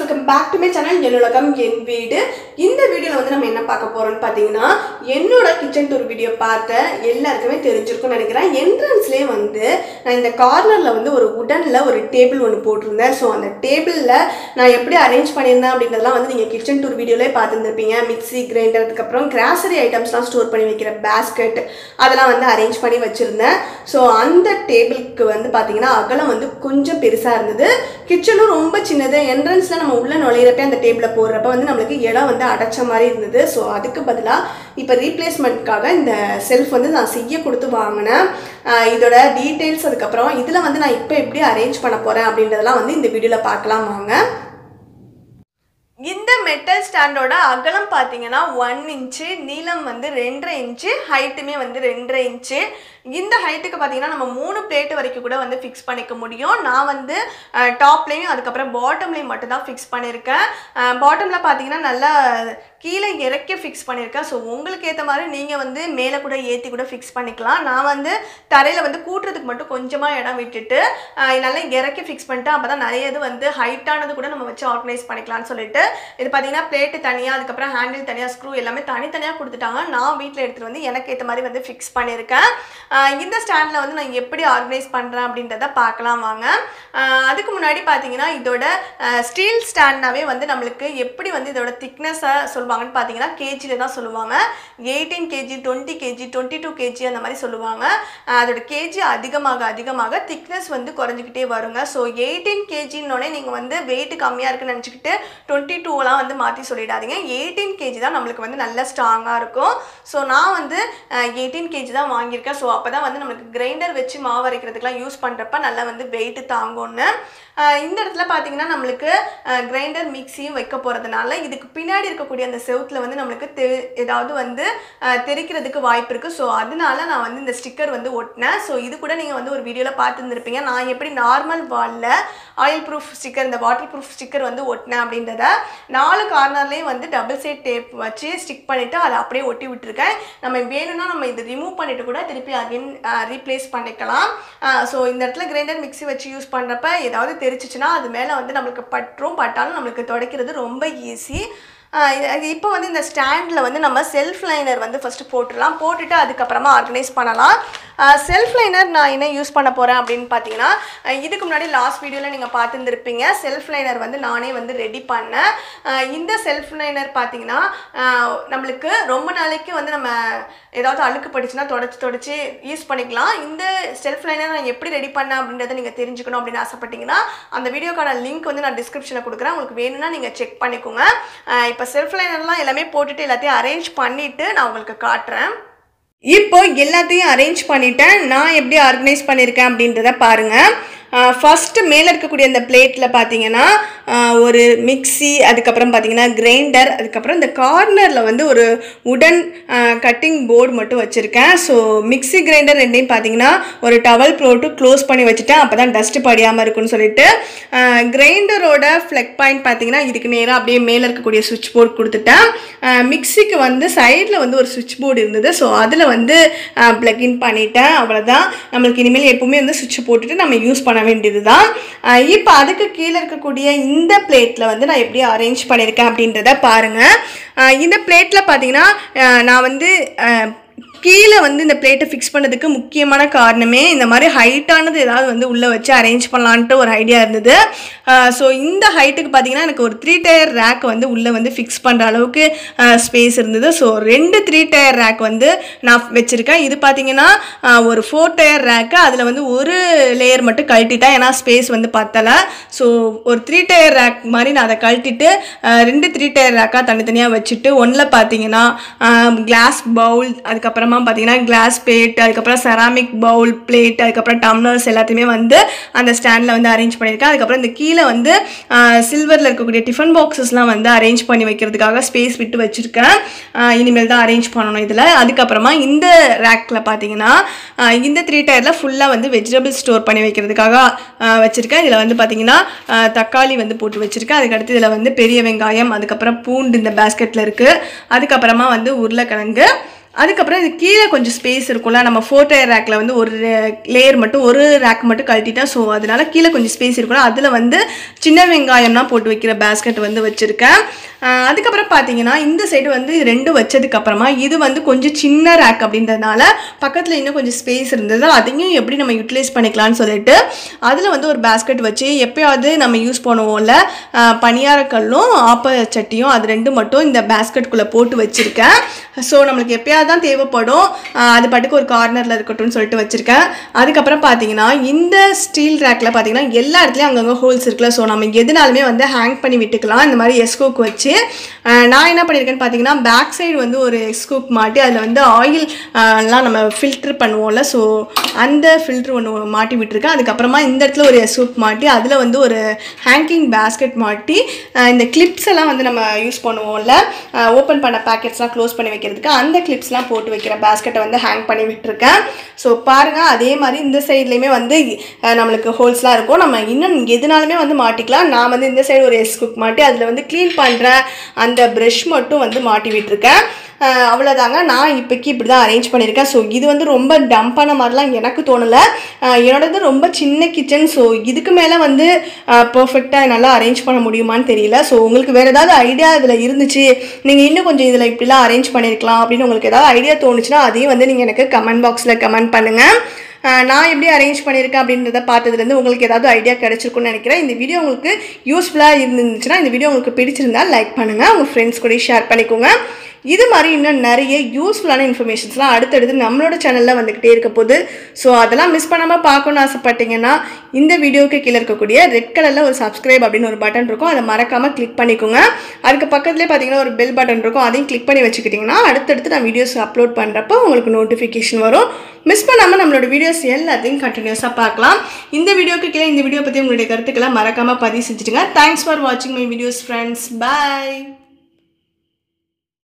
welcome back to my channel என்னுலகம் என் வீடு. இந்த வீடியோல வந்து நம்ம என்ன பார்க்க போறோம்னு பாத்தீங்கன்னா என்னோட கிச்சன் டூர் வீடியோ பார்த்த எல்லாருக்குமே தெரிஞ்சிருக்கும்னு நினைக்கிறேன். என்ட்ரன்ஸ்லயே வந்து நான் இந்த கார்னர்ல வந்து ஒரு உடன்ல ஒரு டேபிள் ஒன்னு போட்டுருந்தேன். சோ அந்த டேபிள்ல நான் எப்படி அரேஞ்ச் பண்ணியிருந்தேன் அப்படின்றதெல்லாம் வந்து நீங்க கிச்சன் டூர் வீடியோலயே பார்த்துருப்பீங்க. மிக்ஸி, கிரைண்டர், அதுக்கு அப்புறம் கிராசரி ஐட்டம்ஸ்லாம் ஸ்டோர் பண்ணி வைக்கிற பேஸ்கெட் அதெல்லாம் வந்து அரேஞ்ச் பண்ணி வச்சிருந்தேன். சோ அந்த டேபிளுக்கு வந்து பாத்தீங்கன்னா அகலம் வந்து கொஞ்சம் பெருசா இருந்தது. கிச்சனும் ரொம்ப சின்னது. என்ட்ரன்ஸ்ல நம்ம உள்ள நுழையிறப்ப அந்த டேபிள போடுறப்ப வந்து நம்மளுக்கு இடம் வந்து அடைச்ச மாதிரி இருந்தது. ஸோ அதுக்கு பதிலாக இப்போ ரீப்ளேஸ்மெண்ட்காக இந்த செல்ஃப் வந்து நான் செய்ய கொடுத்து வாங்கினேன். இதோட டீட்டெயில்ஸ் அதுக்கப்புறம் இதில் வந்து நான் இப்போ எப்படி அரேஞ்ச் பண்ண போகிறேன் அப்படின்றதெல்லாம் வந்து இந்த வீடியோவில் பார்க்கலாம் வாங்க. இந்த மெட்டல் ஸ்டாண்டோட அகலம் பார்த்தீங்கன்னா 1 இன்ச்சு, நீளம் வந்து 2.5 இன்ச்சு, ஹைட்டுமே வந்து 2.5 இன்ச்சு. இந்த ஹைட்டுக்கு பார்த்தீங்கன்னா நம்ம 3 பிளேட் வரைக்கும் கூட வந்து ஃபிக்ஸ் பண்ணிக்க முடியும். நான் வந்து டாப்லேயும் அதுக்கப்புறம் பாட்டம்லேயும் மட்டும் தான் ஃபிக்ஸ் பண்ணியிருக்கேன். பாட்டமில் பார்த்தீங்கன்னா நல்லா கீழே இறக்கி ஃபிக்ஸ் பண்ணியிருக்கேன். ஸோ உங்களுக்கு ஏற்ற மாதிரி நீங்கள் வந்து மேலே கூட ஏற்றி கூட ஃபிக்ஸ் பண்ணிக்கலாம். நான் வந்து தரையில் வந்து கூட்டுறதுக்கு மட்டும் கொஞ்சமாக இடம் விட்டுட்டு நல்லா இறக்கி ஃபிக்ஸ் பண்ணிட்டு அப்போ தான் நிறைய இது வந்து ஹைட்டானது கூட நம்ம வச்சு ஆர்கனைஸ் பண்ணிக்கலாம்னு சொல்லிட்டு இது பார்த்தீங்கன்னா பிளேட்டு தனியாக, அதுக்கப்புறம் ஹேண்டில் தனியாக, ஸ்க்ரூ எல்லாமே தனித்தனியாக கொடுத்துட்டாங்க. நான் வீட்டில் எடுத்துகிட்டு வந்து எனக்கு ஏற்ற மாதிரி வந்து ஃபிக்ஸ் பண்ணியிருக்கேன். இந்த ஸ்டாண்டில் வந்து நான் எப்படி ஆர்கனைஸ் பண்ணுறேன் அப்படின்றத பார்க்கலாம் வாங்க. அதுக்கு முன்னாடி பார்த்தீங்கன்னா இதோட ஸ்டீல் ஸ்டாண்ட்னாவே வந்து நம்மளுக்கு எப்படி வந்து இதோட திக்னஸை சொல்லுவாங்கன்னு பார்த்தீங்கன்னா கேஜியில் தான் சொல்லுவாங்க. 18 kg, 20 kg, 22 kg அந்த மாதிரி சொல்லுவாங்க. அதோட கேஜி அதிகமாக திக்னஸ் வந்து குறைஞ்சிக்கிட்டே வருங்க. ஸோ 18 kgன்னொடனே நீங்கள் வந்து வெயிட் கம்மியாக இருக்குன்னு நினச்சிக்கிட்டு 22 வந்து மாற்றி சொல்லிடாதீங்க. 18 kg தான் நம்மளுக்கு வந்து நல்லா ஸ்ட்ராங்காக இருக்கும். ஸோ நான் வந்து 18 kg தான் வாங்கியிருக்கேன். ஸோ அப்போ தான் வந்து நம்மளுக்கு கிரைண்டர் வச்சு மாவு அரைக்கிறதுக்கெலாம் யூஸ் பண்ணுறப்ப நல்லா வந்து வெயிட்டு தாங்கும்னு. இந்த இடத்துல பார்த்தீங்கன்னா நம்மளுக்கு கிரைண்டர் மிக்ஸியும் வைக்க போகிறதுனால இதுக்கு பின்னாடி இருக்கக்கூடிய அந்த செவுத்தில் வந்து நம்மளுக்கு ஏதாவது வந்து தெரிக்கிறதுக்கு வாய்ப்பு இருக்குது. ஸோ அதனால நான் வந்து இந்த ஸ்டிக்கர் வந்து ஒட்டினேன். ஸோ இது கூட நீங்கள் வந்து ஒரு வீடியோவில் பார்த்துருந்துருப்பீங்க. நான் எப்படி நார்மல் வாலில் ஆயில் ப்ரூஃப் ஸ்டிக்கர், இந்த வாட்டர் ப்ரூஃப் ஸ்டிக்கர் வந்து ஒட்டினேன் அப்படின்றத 4 கார்னர்லேயும் வந்து டபுள் சைட் டேப் வச்சு ஸ்டிக் பண்ணிவிட்டு அதை அப்படியே ஒட்டி விட்டுருக்கேன். நம்ம வேணும்னா நம்ம இது ரிமூவ் பண்ணிவிட்டு கூட திருப்பி அகைன் ரீப்ளேஸ் பண்ணிக்கலாம். ஸோ இந்த இடத்துல கிரைண்டர் மிக்ஸி வச்சு யூஸ் பண்ணுறப்ப ஏதாவது தெரிச்சிச்சுன்னா அது மேலே வந்து நம்மளுக்கு பட்டாலும் நம்மளுக்கு துடைக்கிறது ரொம்ப ஈஸி. இப்போ வந்து இந்த ஸ்டாண்டில் வந்து நம்ம செல்ஃப் லைனர் வந்து ஃபஸ்ட்டு போட்டுடலாம். போட்டுட்டு அதுக்கப்புறமா ஆர்கனைஸ் பண்ணலாம். செல்ஃப் லைனர் நான் என்ன யூஸ் பண்ண போகிறேன் அப்படின்னு பார்த்தீங்கன்னா இதுக்கு முன்னாடி லாஸ்ட் வீடியோவில் நீங்கள் பார்த்துருந்துருப்பீங்க. செல்ஃப் லைனர் வந்து நானே வந்து ரெடி பண்ணேன். இந்த செல்ஃப் லைனர் பார்த்தீங்கன்னா நம்மளுக்கு ரொம்ப நாளைக்கு வந்து நம்ம ஏதாவது அழுக்கு படிச்சுன்னா தொடச்சி யூஸ் பண்ணிக்கலாம். இந்த செல்ஃப் லைனர் நான் எப்படி ரெடி பண்ணேன் அப்படின்றத நீங்கள் தெரிஞ்சுக்கணும் அப்படின்னு ஆசைப்பட்டீங்கன்னா அந்த வீடியோக்கான லிங்க் வந்து நான் டிஸ்கிரிப்ஷனில் கொடுக்குறேன். உங்களுக்கு வேணும்னா நீங்கள் செக் பண்ணிக்கோங்க. இப்போ செல்ஃப் லைனர்லாம் எல்லாமே போட்டுட்டு எல்லாத்தையும் அரேஞ்ச் பண்ணிவிட்டு நான் உங்களுக்கு காட்டுறேன். இப்போ எல்லாத்தையும் அரேஞ்ச் பண்ணிட்டேன். நான் எப்படி ஆர்கனைஸ் பண்ணியிருக்கேன் அப்படின்றத பாருங்கள். ஃபஸ்ட்டு மேலே இருக்கக்கூடிய அந்த பிளேட்டில் பார்த்தீங்கன்னா ஒரு மிக்ஸி, அதுக்கப்புறம் பார்த்தீங்கன்னா கிரைண்டர், அதுக்கப்புறம் இந்த கார்னரில் வந்து ஒரு உடன் கட்டிங் போர்டு மட்டும் வச்சுருக்கேன். ஸோ மிக்ஸி, கிரைண்டர் ரெண்டையும் பார்த்தீங்கன்னா ஒரு டவல் போட்டு க்ளோஸ் பண்ணி வச்சுட்டேன். அப்போ தான் டஸ்ட்டு படியாமல் இருக்குன்னு சொல்லிட்டு கிரைண்டரோட ஃப்ளக் பாயிண்ட் பார்த்தீங்கன்னா இதுக்கு நேராக அப்படியே மேலே இருக்கக்கூடிய சுவிட்ச் போர்டு கொடுத்துட்டேன். மிக்ஸிக்கு வந்து சைடில் வந்து ஒரு சுவிட்ச் போர்டு இருந்தது. ஸோ அதில் வந்து ப்ளக்இன் பண்ணிட்டேன். அவ்வளோதான். நம்மளுக்கு இனிமேல் எப்பவுமே வந்து சுவிட்ச் போட்டுட்டு நம்ம யூஸ் பண்ண வேண்டியது தான். இப்போ அதுக்கு கீழே இருக்கக்கூடிய இந்த பிளேட்டில் வந்து நான் எப்படி அரேஞ்ச் பண்ணியிருக்கேன் அப்படின்றத பாருங்கள். இந்த பிளேட்டில் பார்த்தீங்கன்னா நான் வந்து கீழே வந்து இந்த பிளேட்டை ஃபிக்ஸ் பண்ணதுக்கு முக்கியமான காரணமே இந்த மாதிரி ஹைட்டானது ஏதாவது வந்து உள்ளே வச்சு அரேஞ்ச் பண்ணலான்ட்டு ஒரு ஐடியா இருந்தது. ஸோ இந்த ஹைட்டுக்கு பார்த்தீங்கன்னா எனக்கு ஒரு 3 டயர் ரேக் வந்து உள்ளே வந்து ஃபிக்ஸ் பண்ணுற அளவுக்கு ஸ்பேஸ் இருந்தது. ஸோ 2 3 டயர் ரேக் வந்து நான் வச்சுருக்கேன். இது பார்த்தீங்கன்னா ஒரு 4 டயர் ரேக்கு. அதில் வந்து ஒரு லேயர் மட்டும் கழட்டிட்டேன், ஏன்னா ஸ்பேஸ் வந்து பத்தலை. ஸோ ஒரு 3 டயர் ரேக் மாதிரி நான் அதை கழட்டிட்டு 2 3 டயர் ரேக்காக தனித்தனியாக வச்சுட்டு ஒன்றில் பார்த்தீங்கன்னா கிளாஸ் பவுல், அதுக்கப்புறமா பார்த்தீங்கன்னா கிளாஸ் பிளேட், அதுக்கப்புறம் செராமிக் பவுல் பிளேட், அதுக்கப்புறம் டம்ளர்ஸ் எல்லாத்தையுமே வந்து அந்த ஸ்டாண்டில் வந்து அரேஞ்ச் பண்ணியிருக்கேன். அதுக்கப்புறம் இந்த கீழே வந்து சில்வரில் இருக்கக்கூடிய டிஃபன் பாக்ஸஸ்லாம் வந்து அரேஞ்ச் பண்ணி வைக்கிறதுக்காக ஸ்பேஸ் விட்டு வச்சுருக்கேன். இனிமேல் தான் அரேஞ்ச் பண்ணணும் இதில். அதுக்கப்புறமா இந்த ரேக்கில் பார்த்தீங்கன்னா இந்த 3 டயரில் ஃபுல்லாக வந்து வெஜிடபிள் ஸ்டோர் பண்ணி வைக்கிறதுக்காக வச்சுருக்கேன். இதில் வந்து பார்த்தீங்கன்னா தக்காளி வந்து போட்டு வச்சுருக்கேன். அதுக்கடுத்து இதில் வந்து பெரிய வெங்காயம், அதுக்கப்புறம் பூண்டு இந்த பேஸ்கெட்டில் இருக்குது. அதுக்கப்புறமா வந்து உருளைக்கிழங்கு, அதுக்கப்புறம் இது கீழே கொஞ்சம் ஸ்பேஸ் இருக்கும்ல, நம்ம 4 டயர் ரேக்கில் வந்து ஒரு லேயர் மட்டும் ஒரு ரேக் மட்டும் கழட்டிட்டேன். ஸோ அதனால கீழே கொஞ்சம் ஸ்பேஸ் இருக்கும்ல, அதில் வந்து சின்ன வெங்காயம்லாம் போட்டு வைக்கிற பேஸ்கெட் வந்து வச்சுருக்கேன். அதுக்கப்புறம் பார்த்தீங்கன்னா இந்த சைடு வந்து 2 வச்சதுக்கப்புறமா இது வந்து கொஞ்சம் சின்ன ரேக் அப்படின்றதுனால பக்கத்தில் இன்னும் கொஞ்சம் ஸ்பேஸ் இருந்தது. அதையும் எப்படி நம்ம யூட்டிலைஸ் பண்ணிக்கலாம்னு சொல்லிட்டு அதில் வந்து ஒரு பேஸ்கெட் வச்சு எப்போயாவது நம்ம யூஸ் பண்ணுவோம்ல பனியாரக்கல்லும் ஆப்பச்சட்டியும் அது 2 மட்டும் இந்த பேஸ்கெட்டுக்குள்ளே போட்டு வச்சுருக்கேன். ஸோ நம்மளுக்கு எப்போயாவது தான் தேவைப்படும், அது பாட்டுக்கு ஒரு கார்னரில் இருக்கட்டும்னு சொல்லிட்டு வச்சுருக்கேன். அதுக்கப்புறம் பார்த்தீங்கன்னா இந்த ஸ்டீல் ரேக்கில் பார்த்தீங்கன்னா எல்லா இடத்துலையும் அங்கங்கே ஹோல்ஸ் இருக்குல்ல, ஸோ நம்ம எதுனாலுமே வந்து ஹேங் பண்ணி விட்டுக்கலாம். இந்த மாதிரி எஸ்கோக் வச்சு நான் என்ன பண்ணியிருக்கேன்னு பார்த்தீங்கன்னா பேக் சைடு வந்து ஒரு எஸ்கோக் மாட்டி அதில் வந்து ஆயில் எல்லாம் நம்ம ஃபில்ட்ரு பண்ணுவோம்ல, ஸோ அந்த ஃபில்ட்ரு ஒன்று மாட்டி விட்டுருக்கேன். அதுக்கப்புறமா இந்த இடத்துல ஒரு எஸ்கோக் மாட்டி அதில் வந்து ஒரு ஹேங்கிங் பேஸ்கெட் மாட்டி இந்த கிளிப்ஸ் எல்லாம் வந்து நம்ம யூஸ் பண்ணுவோம்ல ஓப்பன் பண்ண பேக்கெட்ஸ்லாம் க்ளோஸ் பண்ணி வைக்கிறதுக்கு, அந்த கிளிப்ஸ்லாம் போட்டு வைக்கிற பேஸ்கெட்டை வந்து ஹேங் பண்ணி விட்டுருக்கேன். ஸோ பாருங்கள், அதே மாதிரி இந்த சைட்லேயுமே வந்து நம்மளுக்கு ஹோல்ஸ்லாம் இருக்கும், நம்ம இன்னும் எதுனாலுமே வந்து மாட்டிக்கலாம். நான் வந்து இந்த சைடு ஒரு எஸ்கோக் மாட்டி அதில் வந்து க்ளீன் பண்ணுற அந்த ப்ரஷ் மட்டும் வந்து மாட்டி விட்டுருக்கேன். அவ்வளோதாங்க, நான் இப்போக்கி இப்படி தான் அரேஞ்ச் பண்ணியிருக்கேன். ஸோ இது வந்து ரொம்ப டம்பான மாதிரிலாம் எனக்கு தோணலை, என்னோடது ரொம்ப சின்ன கிச்சன். ஸோ இதுக்கு மேலே வந்து பர்ஃபெக்டாக நல்லா அரேஞ்ச் பண்ண முடியுமான்னு தெரியல. ஸோ உங்களுக்கு வேறு ஏதாவது ஐடியா இதில் இருந்துச்சு, நீங்கள் இன்னும் கொஞ்சம் இதில் இப்படிலாம் அரேஞ்ச் பண்ணியிருக்கலாம் அப்படின்னு உங்களுக்கு ஏதாவது ஐடியா தோணுச்சுன்னா அதையும் வந்து நீங்கள் எனக்கு கமெண்ட் பாக்ஸில் கமெண்ட் பண்ணுங்கள். நான் எப்படி அரேஞ்ச் பண்ணியிருக்கேன் அப்படின்றத பார்த்ததுலேருந்து உங்களுக்கு ஏதாவது ஐடியா கிடச்சிருக்குன்னு நினைக்கிறேன். இந்த வீடியோ உங்களுக்கு யூஸ்ஃபுல்லாக இருந்துச்சுன்னா இந்த வீடியோ உங்களுக்கு பிடிச்சிருந்தால் லைக் பண்ணுங்கள், உங்கள் ஃப்ரெண்ட்ஸ் கூட ஷேர் பண்ணிக்கோங்க. இது மாதிரி இன்னும் நிறைய யூஸ்ஃபுல்லான இன்ஃபர்மேஷன்ஸ்லாம் அடுத்தடுத்து நம்மளோட சேனலில் வந்துக்கிட்டே இருக்க போகுது. ஸோ அதெல்லாம் மிஸ் பண்ணாமல் பார்க்கணுன்னு ஆசைப்பட்டீங்கன்னா இந்த வீடியோவுக்கு கீழே இருக்கக்கூடிய ரெட் கலரில் ஒரு சப்ஸ்கிரைப் அப்படின்னு ஒரு பட்டன் இருக்கும், அதை மறக்காமல் கிளிக் பண்ணிக்கோங்க. அதுக்கு பக்கத்துலேயே பார்த்தீங்கன்னா ஒரு பெல் பட்டன் இருக்கும், அதையும் கிளிக் பண்ணி வச்சுக்கிட்டிங்கன்னா அடுத்தடுத்து நான் வீடியோஸ் அப்லோட் பண்ணுறப்போ உங்களுக்கு நோட்டிஃபிகேஷன் வரும். மிஸ் பண்ணாமல் நம்மளோட வீடியோஸ் எல்லாத்தையும் கண்டினியூஸாக பார்க்கலாம். இந்த வீடியோக்கு கீழே இந்த வீடியோ பற்றி உங்களுடைய கருத்துக்களை மறக்காமல் பதிவு செஞ்சுட்டுங்க. தேங்க்ஸ் ஃபார் வாட்சிங் மை வீடியோஸ் ஃப்ரெண்ட்ஸ். பாய்.